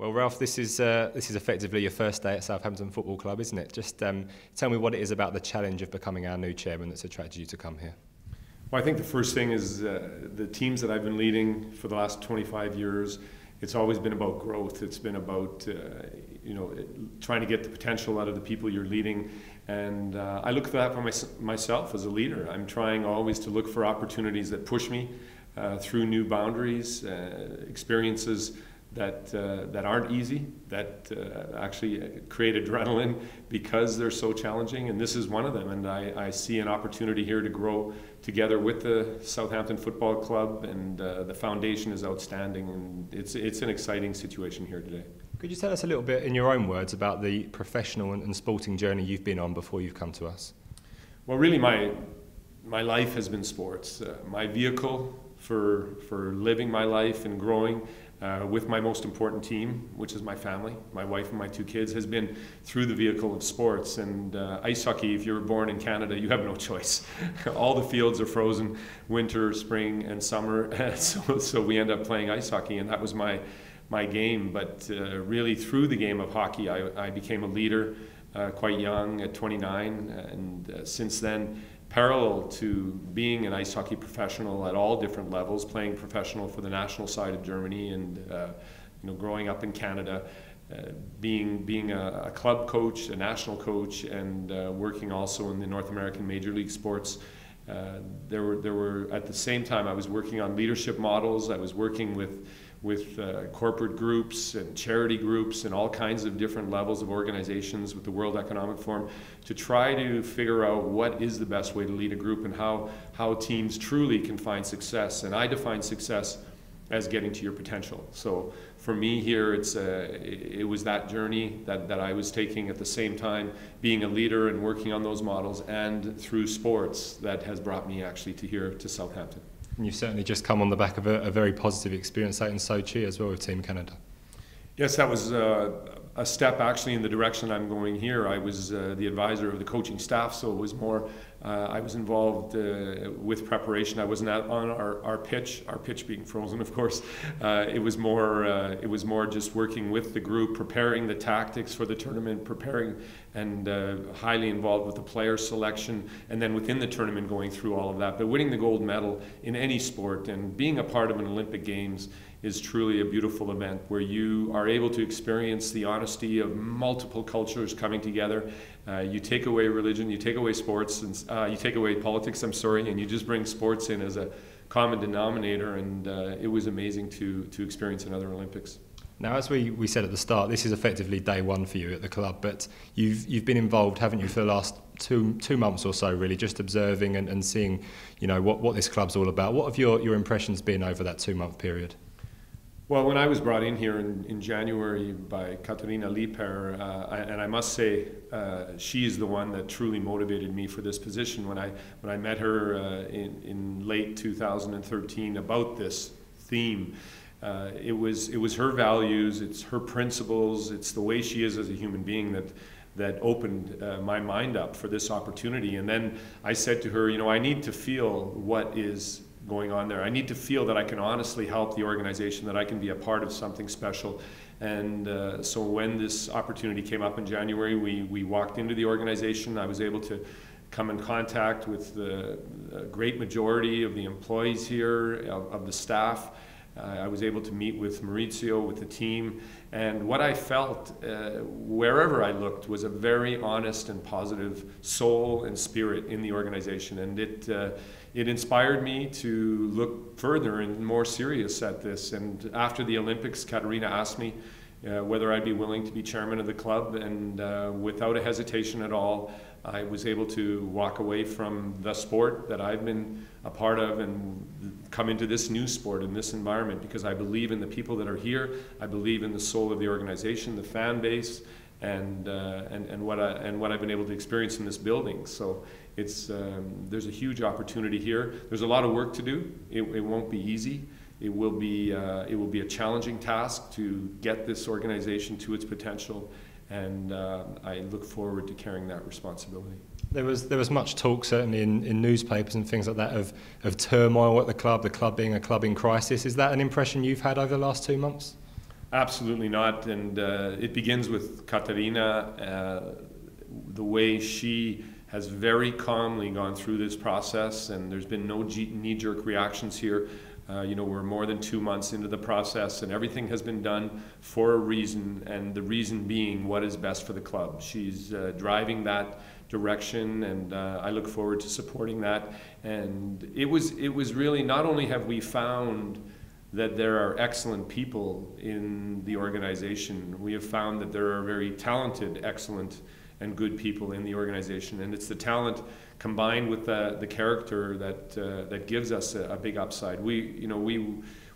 Well, Ralph, this is effectively your first day at Southampton Football Club, isn't it? Just tell me what it is about the challenge of becoming our new chairman that's attracted you to come here. Well, I think the first thing is the teams that I've been leading for the last 25 years, it's always been about growth. It's been about trying to get the potential out of the people you're leading. And I look for that for myself as a leader. I'm trying always to look for opportunities that push me through new boundaries, experiences that aren't easy, that actually create adrenaline because they're so challenging, and this is one of them. And I see an opportunity here to grow together with the Southampton Football Club, and the foundation is outstanding, and it's an exciting situation here today. Could you tell us a little bit in your own words about the professional and sporting journey you've been on before you've come to us? Well, really my life has been sports. My vehicle for living my life and growing with my most important team, which is my family, my wife and my two kids, has been through the vehicle of sports. And ice hockey, if you were born in Canada, you have no choice. All the fields are frozen, winter, spring, and summer, so we end up playing ice hockey, and that was my game. But really through the game of hockey, I became a leader quite young at 29, and since then, parallel to being an ice hockey professional at all different levels, playing professional for the national side of Germany, and growing up in Canada, being a club coach, a national coach, and working also in the North American Major League sports. There were at the same time I was working on leadership models. I was working with corporate groups and charity groups and all kinds of different levels of organizations with the World Economic Forum to try to figure out what is the best way to lead a group and how teams truly can find success. And I define success as getting to your potential. So for me here, it was that journey that I was taking at the same time, being a leader and working on those models, and through sports that has brought me actually to Southampton. And you've certainly just come on the back of a very positive experience out in Sochi as well with Team Canada. Yes, that was a step actually in the direction I'm going here. I was the advisor of the coaching staff, so it was more, I was involved with preparation. I wasn't on our pitch being frozen, of course. It was more just working with the group, preparing the tactics for the tournament, preparing and highly involved with the player selection, and then within the tournament going through all of that. But winning the gold medal in any sport and being a part of an Olympic Games is truly a beautiful event where you are able to experience the honesty of multiple cultures coming together. You take away religion, you take away sports, and you take away politics, and you just bring sports in as a common denominator, and it was amazing to experience another Olympics. Now, as we said at the start, this is effectively day one for you at the club, but you've been involved, haven't you, for the last two months or so, really, just observing and seeing, what this club's all about. What have your impressions been over that 2-month period? Well, when I was brought in here in January by Katarina Liebherr, and I must say she is the one that truly motivated me for this position. When I met her in late 2013 about this theme, it was her values, it's her principles, it's the way she is as a human being that opened my mind up for this opportunity. And then I said to her, I need to feel what is going on there. I need to feel that I can honestly help the organization, that I can be a part of something special. And so when this opportunity came up in January, we walked into the organization. I was able to come in contact with the great majority of the employees here, of the staff. I was able to meet with Maurizio, with the team, and what I felt wherever I looked was a very honest and positive soul and spirit in the organization, and it inspired me to look further and more serious at this. And after the Olympics, Katarina asked me whether I'd be willing to be chairman of the club, and without a hesitation at all, I was able to walk away from the sport that I've been a part of and come into this new sport in this environment, because I believe in the people that are here. I believe in the soul of the organization, the fan base, and what I've been able to experience in this building. So there's a huge opportunity here. There's a lot of work to do. It won't be easy. It will be a challenging task to get this organization to its potential, and I look forward to carrying that responsibility. There was much talk, certainly in newspapers and things like that, of turmoil at the club being a club in crisis. Is that an impression you've had over the last 2 months? Absolutely not, and it begins with Katarina, the way she has very calmly gone through this process, and there's been no knee-jerk reactions here. We're more than 2 months into the process, and everything has been done for a reason, and the reason being what is best for the club. She's driving that direction, and I look forward to supporting that. And it was really, not only have we found that there are excellent people in the organization, we have found that there are very talented, excellent, and good people in the organization, and it's the talent combined with the character that gives us a big upside. We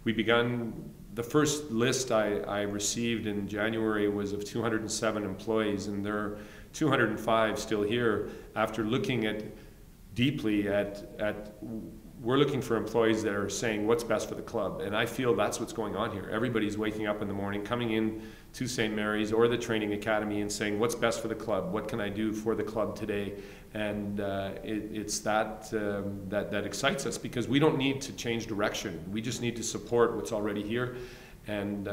begun, the first list I received in January was of 207 employees, and there are 205 still here after looking deeply at we're looking for employees that are saying what's best for the club, and I feel that's what's going on here. Everybody's waking up in the morning, coming in to St. Mary's or the training academy and saying what's best for the club, what can I do for the club today, and it's that excites us, because we don't need to change direction. We just need to support what's already here, and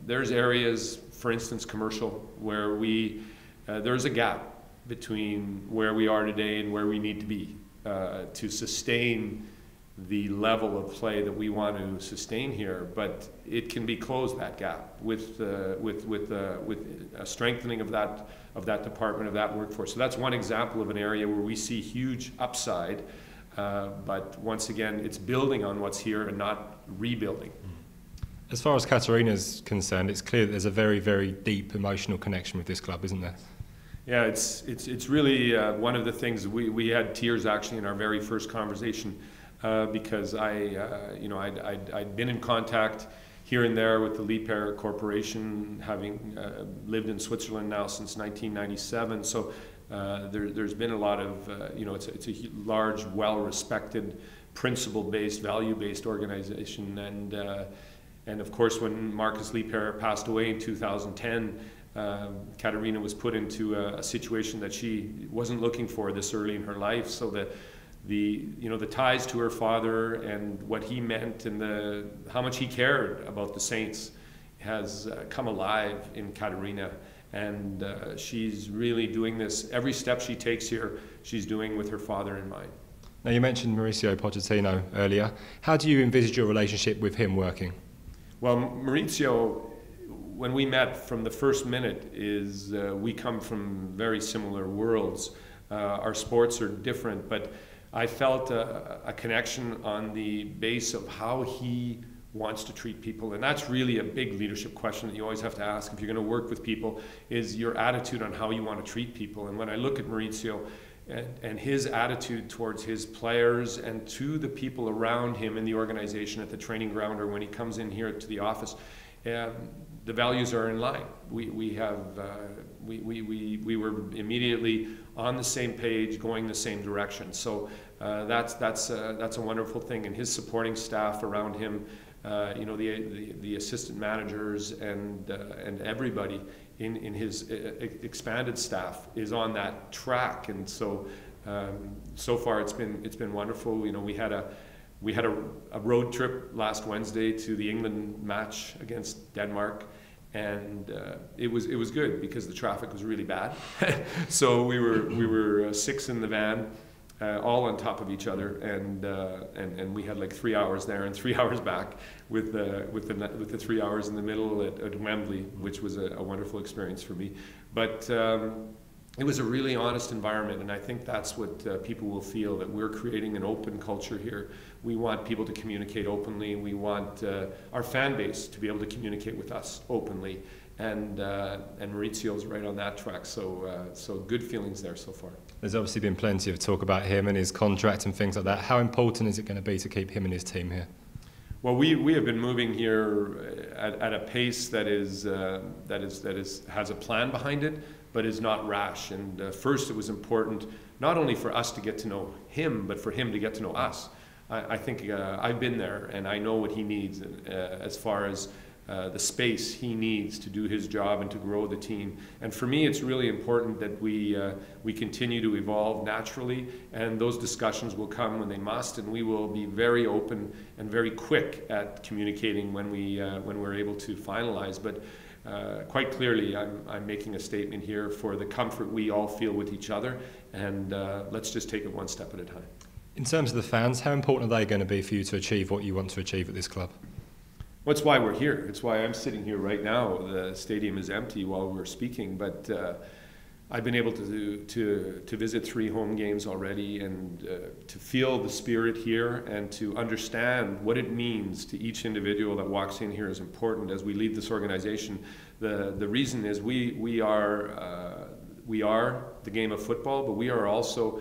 there's areas, for instance, commercial, where there's a gap between where we are today and where we need to be to sustain the level of play that we want to sustain here, but it can be closed, that gap, with a strengthening of that department, of that workforce. So that's one example of an area where we see huge upside, but once again, it's building on what's here and not rebuilding. As far as Katarina's concerned, it's clear that there's a very, very deep emotional connection with this club, isn't there? Yeah, it's really one of the things. We had tears actually in our very first conversation, because I'd been in contact here and there with the Liebherr Corporation, having lived in Switzerland now since 1997. So there's been a lot of it's a large, well-respected, principle-based, value-based organization, and of course when Marcus Liebherr passed away in 2010. Katarina was put into a situation that she wasn't looking for this early in her life, so the ties to her father and what he meant and how much he cared about the Saints has come alive in Katarina, and she's really doing this. Every step she takes here, she's doing with her father in mind. Now, you mentioned Mauricio Pochettino earlier. How do you envisage your relationship with him working? Well, Mauricio, when we met from the first minute, we come from very similar worlds. Our sports are different, but I felt a connection on the base of how he wants to treat people, and that's really a big leadership question that you always have to ask if you're going to work with people, is your attitude on how you want to treat people. And when I look at Mauricio and his attitude towards his players and to the people around him in the organization, at the training ground, or when he comes in here to the office, the values are in line. We were immediately on the same page, going the same direction. So that's a wonderful thing. And his supporting staff around him, the assistant managers and everybody in his expanded staff is on that track. And so so far it's been wonderful. We had a road trip last Wednesday to the England match against Denmark, and it was good because the traffic was really bad. So we were 6 in the van, all on top of each other, and we had like 3 hours there and 3 hours back, with the 3 hours in the middle at Wembley, which was a wonderful experience for me. But it was a really honest environment, and I think that's what people will feel, that we're creating an open culture here. We want people to communicate openly. We want our fan base to be able to communicate with us openly, and Mauricio's right on that track. So good feelings there so far. There's obviously been plenty of talk about him and his contract and things like that. How important is it going to be to keep him and his team here? Well, we have been moving here at a pace that has a plan behind it, but is not rash. And first, it was important not only for us to get to know him, but for him to get to know us. I think I've been there, and I know what he needs as far as the space he needs to do his job and to grow the team. And for me, it's really important that we continue to evolve naturally, and those discussions will come when they must, and we will be very open and very quick at communicating when we're able to finalize. But quite clearly, I'm making a statement here for the comfort we all feel with each other, and let's just take it one step at a time. In terms of the fans, how important are they going to be for you to achieve what you want to achieve at this club? Well, it's why we're here. It's why I'm sitting here right now. The stadium is empty while we're speaking, but I've been able to visit 3 home games already, and to feel the spirit here and to understand what it means to each individual that walks in here is important as we lead this organization. The reason is we are the game of football, but we are also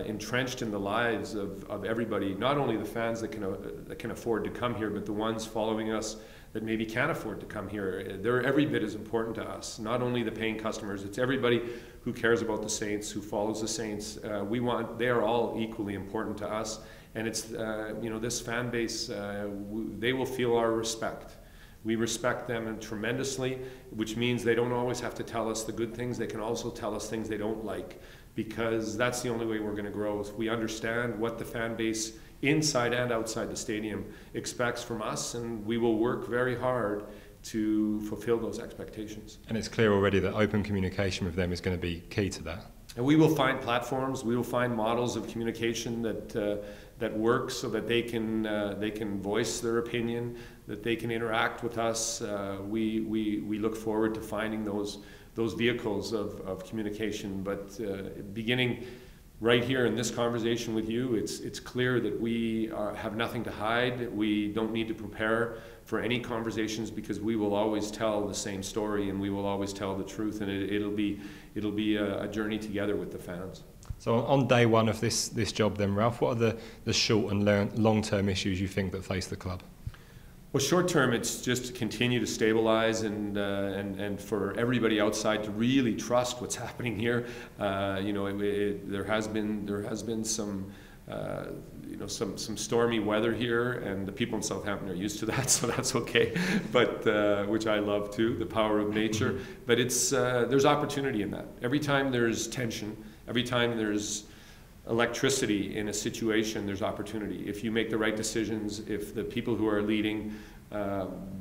entrenched in the lives of everybody, not only the fans that can afford to come here, but the ones following us that maybe can't afford to come here. They're every bit as important to us, not only the paying customers, it's everybody who cares about the Saints, who follows the Saints. They are all equally important to us, and it's, this fan base, they will feel our respect. We respect them tremendously, which means they don't always have to tell us the good things. They can also tell us things they don't like, because that's the only way we're going to grow. If we understand what the fan base inside and outside the stadium expects from us, and we will work very hard to fulfill those expectations. And it's clear already that open communication with them is going to be key to that. And we will find platforms, we will find models of communication that work so that they can voice their opinion, that they can interact with us. We look forward to finding those vehicles of communication, but beginning right here in this conversation with you, it's clear that we have nothing to hide. We don't need to prepare for any conversations, because we will always tell the same story, and we will always tell the truth, and it'll be a journey together with the fans. So on day one of this job then, Ralph, what are the short and long-term issues you think that face the club? Well, short term, it's just to continue to stabilize and for everybody outside to really trust what's happening here. There has been some stormy weather here, and the people in Southampton are used to that, so that's okay. But which I love too, the power of nature. But there's opportunity in that. Every time there's tension, every time there's electricity in a situation, there's opportunity. If you make the right decisions, if the people who are leading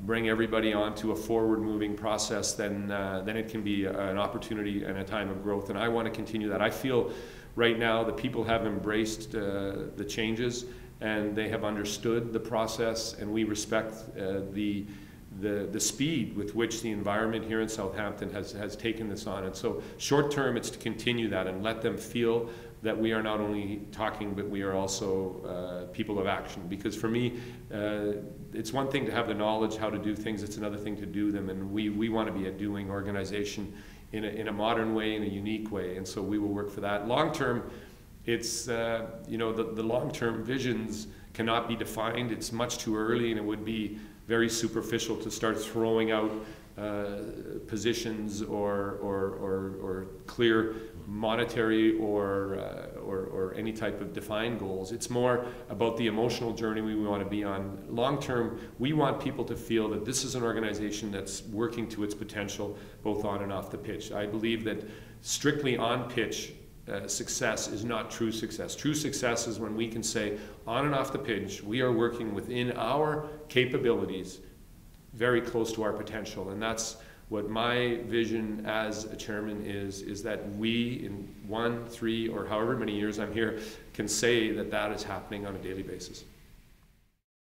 bring everybody onto a forward-moving process, then it can be an opportunity and a time of growth. And I want to continue that. I feel right now the people have embraced the changes, and they have understood the process, and we respect the speed with which the environment here in Southampton has taken this on. And so short term, it's to continue that and let them feel that we are not only talking, but we are also people of action. Because for me, it's one thing to have the knowledge how to do things, it's another thing to do them, and we want to be a doing organization in a modern way, in a unique way, and so we will work for that. Long term, it's, the long-term visions cannot be defined. It's much too early, and it would be very superficial to start throwing out positions or clear monetary or any type of defined goals. It's more about the emotional journey we want to be on. Long term, we want people to feel that this is an organization that's working to its potential, both on and off the pitch. I believe that strictly on pitch success is not true success. True success is when we can say, on and off the pitch, we are working within our capabilities, very close to our potential. And that's what my vision as a chairman is that we, in 1, 3, or however many years I'm here, can say that that is happening on a daily basis.